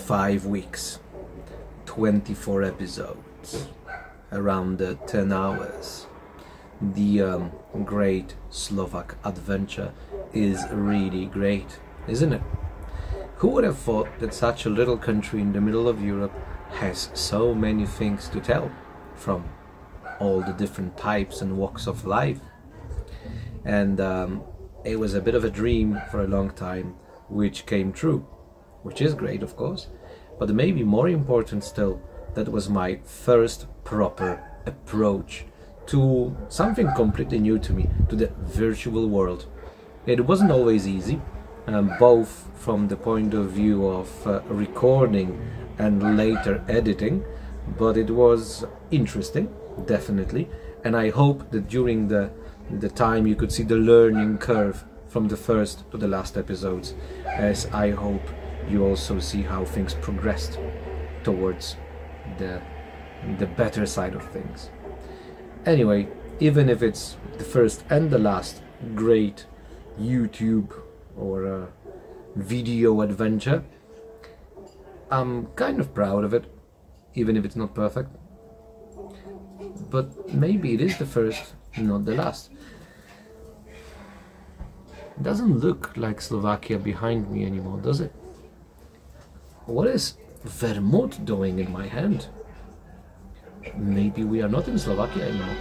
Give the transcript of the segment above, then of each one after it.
5 weeks, 24 episodes, around 10 hours. The great Slovak adventure is really great, isn't it? Who would have thought that such a little country in the middle of Europe has so many things to tell, from all the different types and walks of life? And it was a bit of a dream for a long time, which came true, which is great, of course, but maybe more important still, that was my first proper approach to something completely new to me, to the virtual world. It wasn't always easy, both from the point of view of recording and later editing, but it was interesting, definitely, and I hope that during the time you could see the learning curve from the first to the last episodes, as I hope you also see how things progressed towards the better side of things. Anyway, even if it's the first and the last great YouTube or video adventure, I'm kind of proud of it, even if it's not perfect. But maybe it is the first, not the last. It doesn't look like Slovakia behind me anymore, does it? What is vermouth doing in my hand? Maybe we are not in Slovakia anymore.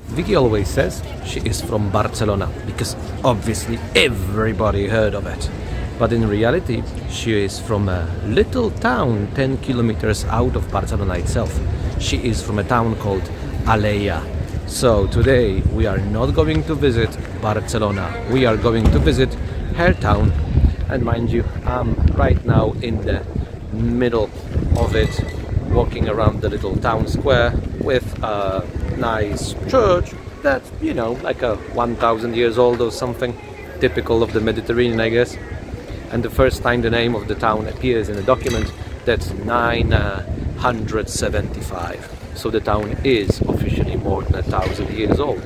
Vicky always says she is from Barcelona because obviously everybody heard of it. But in reality, she is from a little town 10 kilometers out of Barcelona itself. She is from a town called Alella. So today we are not going to visit Barcelona, we are going to visit her town. And mind you, I'm right now in the middle of it, walking around the little town square with a nice church that's, you know, like a 1000 years old or something, typical of the Mediterranean, I guess. And the first time the name of the town appears in a document, that's 975. So the town is officially more than 1000 years old.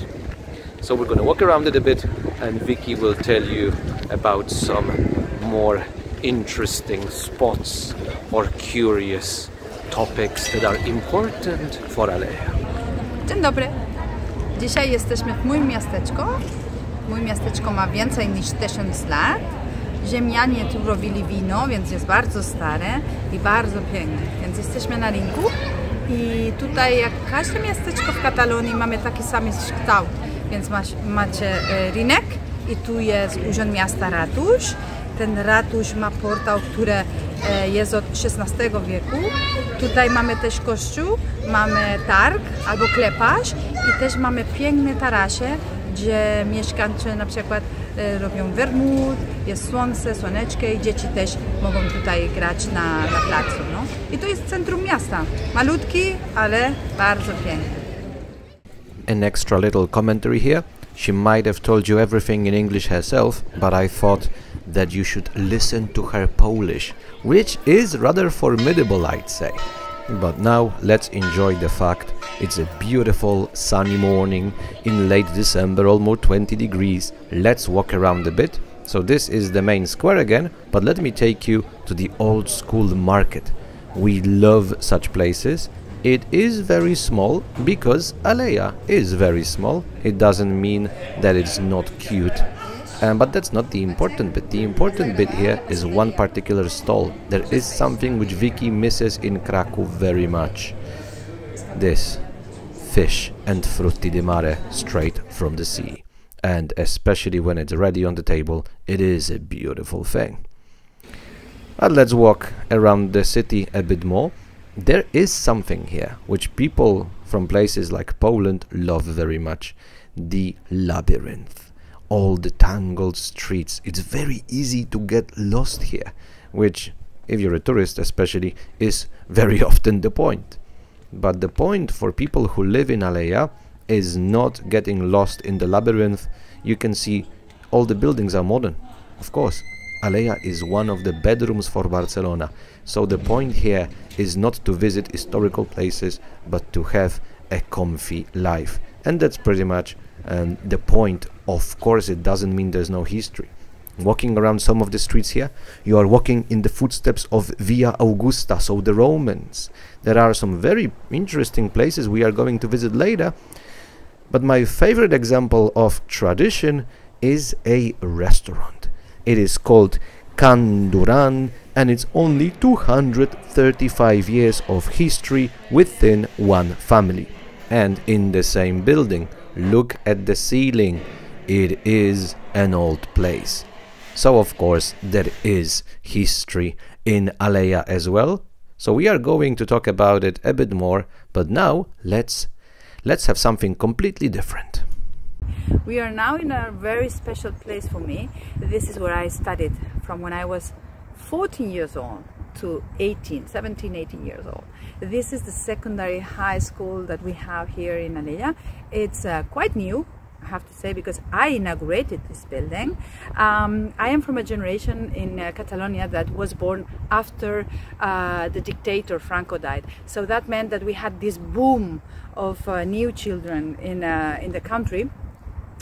So we're going to walk around it a bit, and Vicky will tell you about some more interesting spots or curious topics that are important for Alella. Dzień dobry. Dzisiaj jesteśmy w moim miasteczko. Moje miasteczko ma więcej niż 1000 lat. Ziemianie tu robili wino, więc jest bardzo stare i bardzo piękne. Więc jesteśmy na rynku i tutaj, jak każde miasteczko w Katalonii, mamy taki sam kształt. Więc macie rynek i tu jest urząd miasta ratusz. Ten ratusz ma portal, który jest od XVI wieku. Tutaj mamy też kościół, mamy targ albo kleparz i też mamy piękne tarasie, gdzie mieszkańcy na przykład robią wermut, jest słońce, słoneczko i dzieci też mogą tutaj grać na placu. No? I to jest centrum miasta. Malutki, ale bardzo piękny. An extra little commentary here. She might have told you everything in English herself, but I thought that you should listen to her Polish, which is rather formidable, I'd say. But now let's enjoy the fact it's a beautiful sunny morning in late December, almost 20 degrees. Let's walk around a bit. So this is the main square again, but let me take you to the old school market. We love such places. It is very small because Alella is very small. It doesn't mean that it's not cute. But that's not the important bit. The important bit here is one particular stall. There is something which Vicky misses in Krakow very much. This fish and frutti di mare straight from the sea. And especially when it's ready on the table, it is a beautiful thing. But let's walk around the city a bit more. There is something here which people from places like Poland love very much. The labyrinth. All the tangled streets. It's very easy to get lost here, which, if you're a tourist especially, is very often the point. But the point for people who live in Aleja is not getting lost in the labyrinth. You can see all the buildings are modern. Of course, Aleja is one of the bedrooms for Barcelona. So the point here is not to visit historical places, but to have a comfy life. And that's pretty much the point. Of course, it doesn't mean there's no history. Walking around some of the streets here, you are walking in the footsteps of Via Augusta, so the Romans. There are some very interesting places we are going to visit later. But my favorite example of tradition is a restaurant. It is called Can Duran, and it's only 235 years of history within one family. And in the same building, look at the ceiling. It is an old place. So of course there is history in Aleja as well. So we are going to talk about it a bit more, but now let's have something completely different. We are now in a very special place for me. This is where I studied from when I was 14 years old to 17, 18 years old. This is the secondary high school that we have here in Aleja. It's quite new, I have to say, because I inaugurated this building. I am from a generation in Catalonia that was born after the dictator Franco died. So that meant that we had this boom of new children in the country.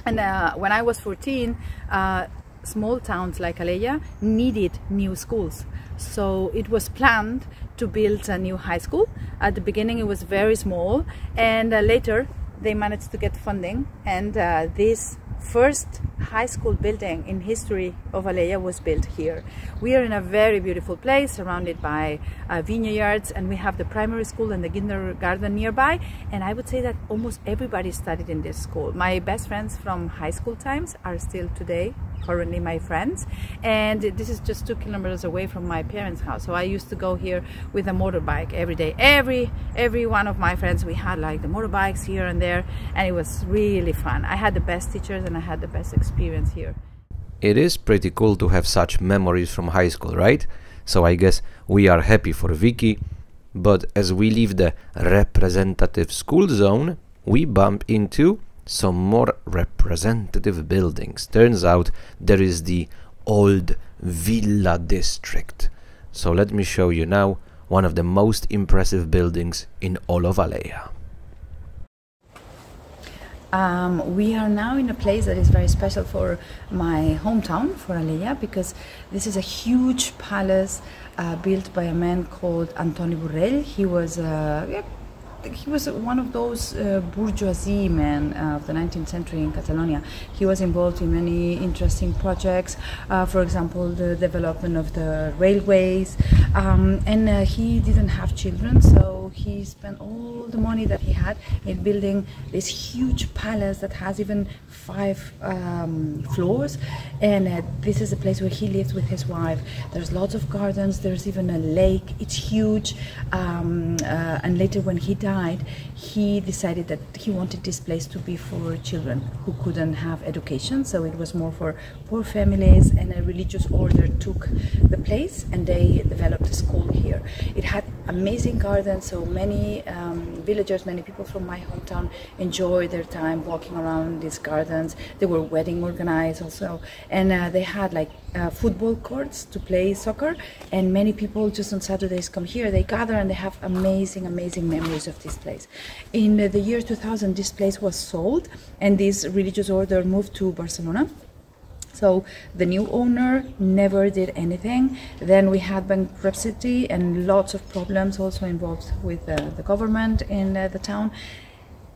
And when I was 14, small towns like Aleja needed new schools. So it was planned to build a new high school. At the beginning it was very small, and later they managed to get funding, and this first high school building in history of Aleja was built here. We are in a very beautiful place surrounded by vineyards, and we have the primary school and the kindergarten nearby, and I would say that almost everybody studied in this school. My best friends from high school times are still today currently my friends, and this is just 2 kilometers away from my parents' house. So I used to go here with a motorbike every day. Every one of my friends, we had like the motorbikes here and there, and it was really fun. I had the best teachers and I had the best experience here. It is pretty cool to have such memories from high school, right? So I guess we are happy for Vicky, but as we leave the representative school zone, we bump into some more representative buildings. Turns out there is the old villa district. So let me show you now one of the most impressive buildings in all of Aleja. We are now in a place that is very special for my hometown, for Aleja, because this is a huge palace built by a man called Antoni Borrell. He was one of those bourgeoisie men of the 19th century in Catalonia. He was involved in many interesting projects, for example, the development of the railways, and he didn't have children, so he spent all the money that he had in building this huge palace that has even 5 floors, and this is a place where he lived with his wife. There's lots of gardens, there's even a lake, it's huge, and later when he died, he decided that he wanted this place to be for children who couldn't have education, so it was more for poor families, and a religious order took the place and they developed a school here. It had amazing gardens, so many villagers, many people from my hometown enjoyed their time walking around these gardens. There were weddings organized also, and they had like football courts to play soccer, and many people just on Saturdays come here, they gather, and they have amazing memories of this place. In the year 2000, this place was sold, and this religious order moved to Barcelona. So the new owner never did anything. Then we had bankruptcy and lots of problems also involved with the government in the town.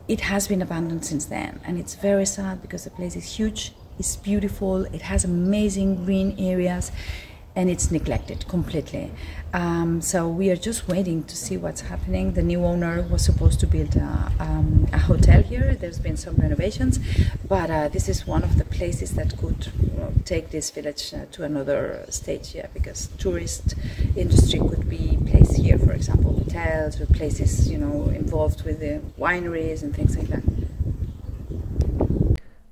It has been abandoned since then, and it's very sad because the place is huge. is beautiful. It has amazing green areas, and it's neglected completely. So we are just waiting to see what's happening. The new owner was supposed to build a hotel here. There's been some renovations, but this is one of the places that could take this village to another stage, because tourist industry could be placed here, for example, hotels or places, involved with the wineries and things like that.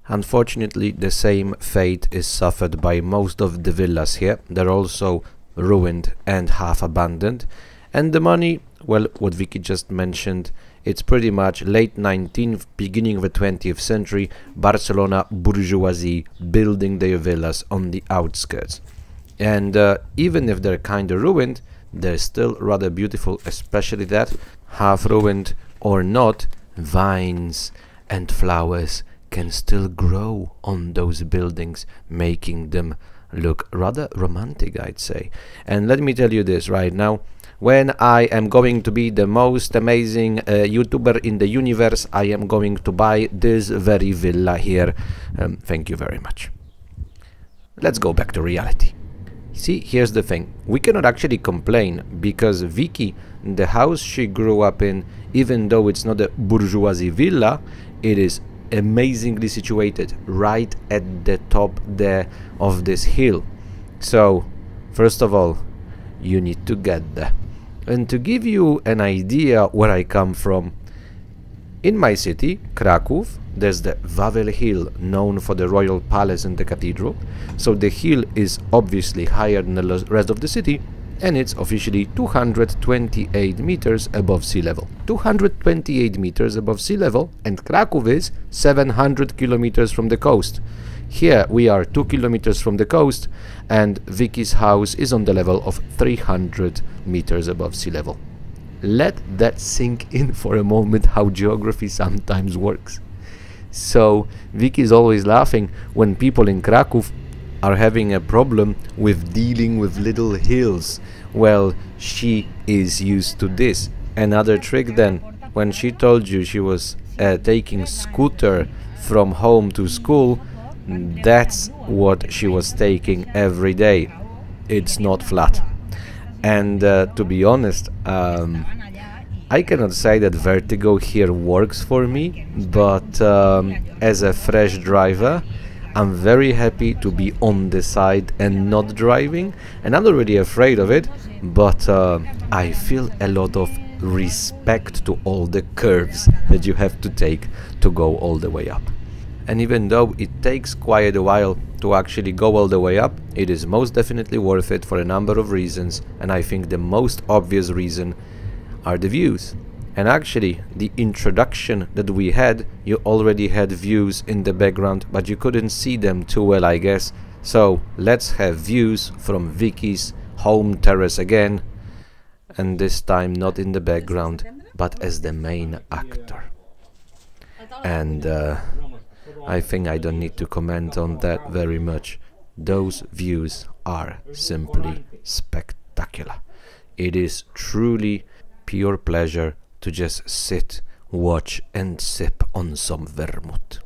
Unfortunately, the same fate is suffered by most of the villas here. They're also ruined and half abandoned. And the money, well, what Vicky just mentioned, it's pretty much late 19th, beginning of the 20th century, Barcelona bourgeoisie building their villas on the outskirts. And even if they're kind of ruined, they're still rather beautiful, especially that, half ruined or not, vines and flowers can still grow on those buildings, making them look rather romantic, I'd say. And let me tell you this right now, when I am going to be the most amazing YouTuber in the universe, I am going to buy this very villa here. Thank you very much. Let's go back to reality. See, here's the thing. We cannot actually complain because Vicky, the house she grew up in, even though it's not a bourgeoisie villa, it is amazingly situated right at the top there of this hill. So first of all, you need to get there. And to give you an idea where I come from, in my city, Kraków, there's the Wawel Hill, known for the royal palace and the cathedral. So the hill is obviously higher than the rest of the city, and it's officially 228 meters above sea level. 228 meters above sea level, and Kraków is 700 kilometers from the coast. Here we are 2 kilometers from the coast, and Vicky's house is on the level of 300 meters above sea level. Let that sink in for a moment, how geography sometimes works. So Vicky is always laughing when people in Kraków are having a problem with dealing with little hills. Well, she is used to this. Another trick then, when she told you she was taking scooter from home to school, that's what she was taking every day. It's not flat. And to be honest, I cannot say that vertigo here works for me, but as a fresh driver, I'm very happy to be on the side and not driving, and I'm not really afraid of it, but I feel a lot of respect to all the curves that you have to take to go all the way up. And even though it takes quite a while to actually go all the way up, it is most definitely worth it for a number of reasons, and I think the most obvious reason are the views. And actually, the introduction that we had, you already had views in the background, but you couldn't see them too well, I guess. So let's have views from Vicky's home terrace again, and this time not in the background, but as the main actor. And I think I don't need to comment on that very much. Those views are simply spectacular. It is truly pure pleasure to just sit, watch and sip on some vermouth,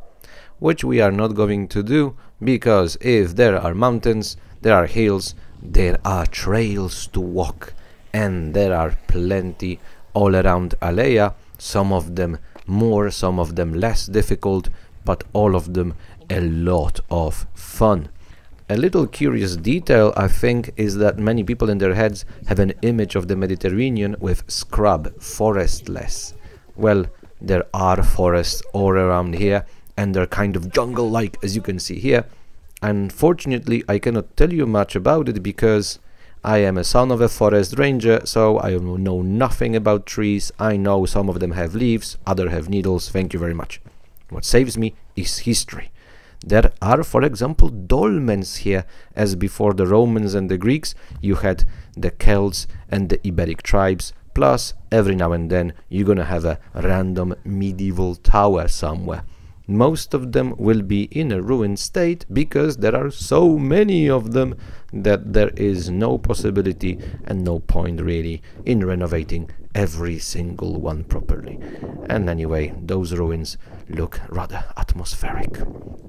which we are not going to do, because if there are mountains, there are hills, there are trails to walk, and there are plenty all around Aleja, some of them more, some of them less difficult, but all of them a lot of fun. A little curious detail, I think, is that many people in their heads have an image of the Mediterranean with scrub, forestless. Well, there are forests all around here, and they're kind of jungle-like, as you can see here. Unfortunately, I cannot tell you much about it because I am a son of a forest ranger, so I know nothing about trees. I know some of them have leaves, others have needles. Thank you very much. What saves me is history. There are, for example, dolmens here, as before the Romans and the Greeks, you had the Celts and the Iberic tribes, plus every now and then you're gonna have a random medieval tower somewhere. Most of them will be in a ruined state because there are so many of them that there is no possibility and no point really in renovating every single one properly. And anyway, those ruins look rather atmospheric.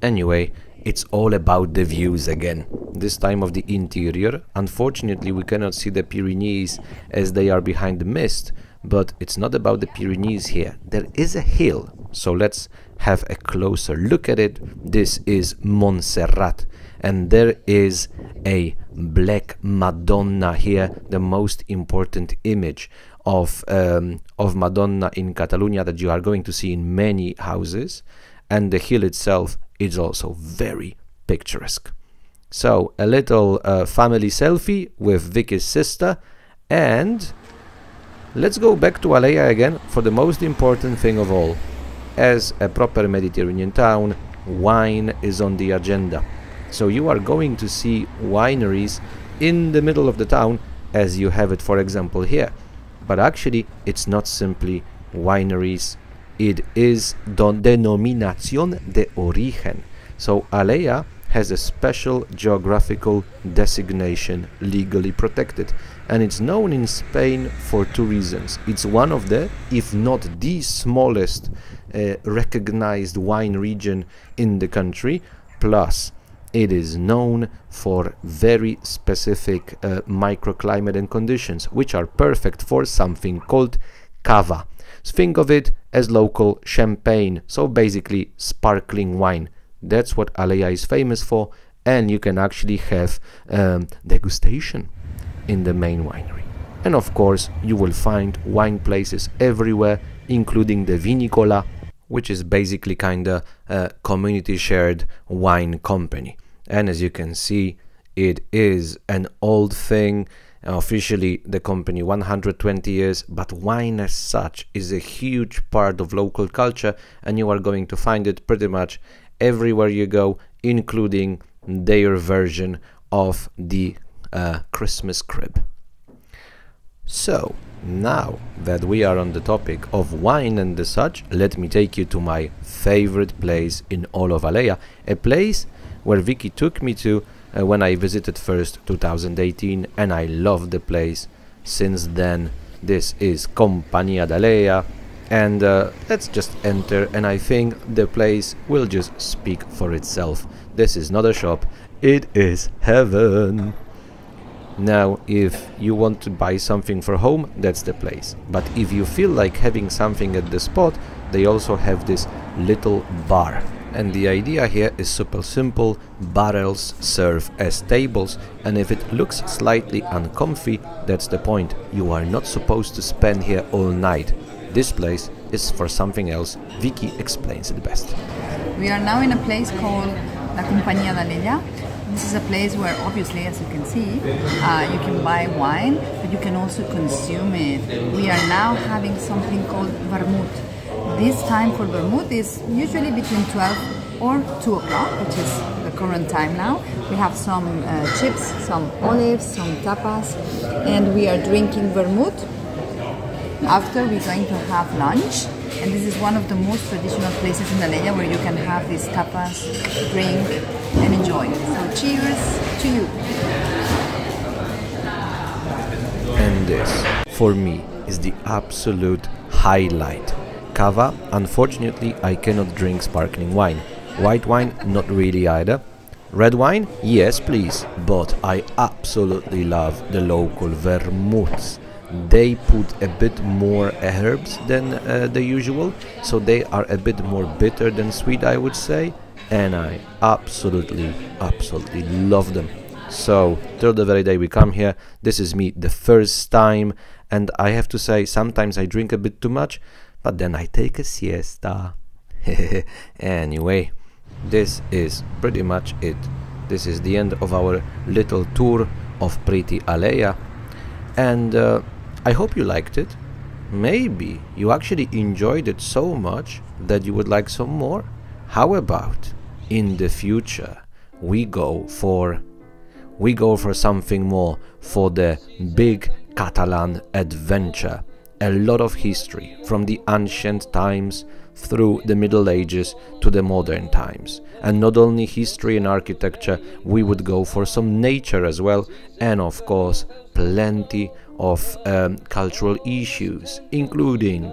Anyway, it's all about the views again. This time of the interior. Unfortunately, we cannot see the Pyrenees as they are behind the mist, but it's not about the Pyrenees here. There is a hill, so let's have a closer look at it. This is Montserrat, and there is a Black Madonna here, the most important image of Madonna in Catalonia that you are going to see in many houses, and the hill itself is also very picturesque. So a little family selfie with Vicky's sister, and let's go back to Alea again for the most important thing of all. As a proper Mediterranean town, wine is on the agenda. So you are going to see wineries in the middle of the town, as you have it for example here. But actually it's not simply wineries, it is denominación de origen. So Alea has a special geographical designation legally protected, and it's known in Spain for two reasons. It's one of the, if not the smallest recognized wine region in the country, plus it is known for very specific microclimate and conditions, which are perfect for something called cava. So think of it as local champagne, so basically sparkling wine. That's what Alea is famous for, and you can actually have degustation in the main winery. And of course you will find wine places everywhere, including the Vinicola, which is basically kinda a community shared wine company. And as you can see, it is an old thing. Officially the company 120 years, but wine as such is a huge part of local culture, and you are going to find it pretty much everywhere you go, including their version of the Christmas crib. So now that we are on the topic of wine and the such, let me take you to my favorite place in all of Alea, a place where Vicky took me to when I visited first 2018, and I love the place since then. This is Compagnia d'Alea, and let's just enter, and I think the place will just speak for itself. This is not a shop, it is heaven. Now if you want to buy something for home, that's the place, but if you feel like having something at the spot, they also have this little bar. And the idea here is super simple. Barrels serve as tables, and if it looks slightly uncomfy, that's the point. You are not supposed to spend here all night. This place is for something else. Vicky explains it best. We are now in a place called La Compagnia d'Alea. This is a place where obviously, as you can see, you can buy wine, but you can also consume it. We are now having something called vermouth. This time for vermouth is usually between 12 or 2 o'clock, which is the current time now. We have some chips, some olives, some tapas, and we are drinking vermouth. After, we're going to have lunch, and this is one of the most traditional places in Alea where you can have these tapas, drink, and enjoy. So cheers to you. And this, for me, is the absolute highlight. Cava, unfortunately I cannot drink sparkling wine. White wine, not really either. Red wine, yes please, but I absolutely love the local vermouths. They put a bit more herbs than the usual, so they are a bit more bitter than sweet, I would say, and I absolutely love them. So till the very day we come here, this is me the first time, and I have to say sometimes I drink a bit too much, but then I take a siesta. Anyway, this is pretty much it. This is the end of our little tour of pretty Alea, and I hope you liked it. Maybe you actually enjoyed it so much that you would like some more. How about in the future we go for something more, for the big Catalan adventure? A lot of history from the ancient times through the Middle Ages to the modern times, and not only history and architecture, we would go for some nature as well, and of course plenty of cultural issues, including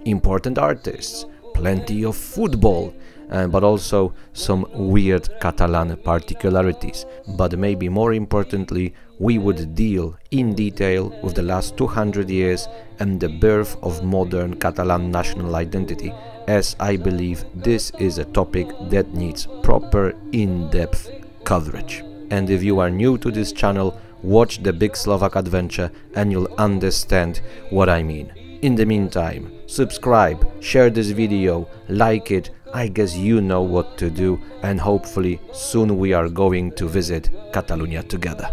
important artists, plenty of football, but also some weird Catalan particularities. But maybe more importantly, we would deal in detail with the last 200 years and the birth of modern Catalan national identity, as I believe this is a topic that needs proper in-depth coverage. And if you are new to this channel, watch the Big Slovak Adventure and you'll understand what I mean. In the meantime, subscribe, share this video, like it, I guess you know what to do, and hopefully soon we are going to visit Catalonia together.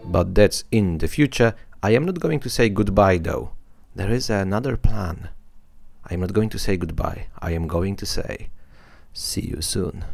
But that's in the future. I am not going to say goodbye though. There is another plan. I am not going to say goodbye. I am going to say see you soon.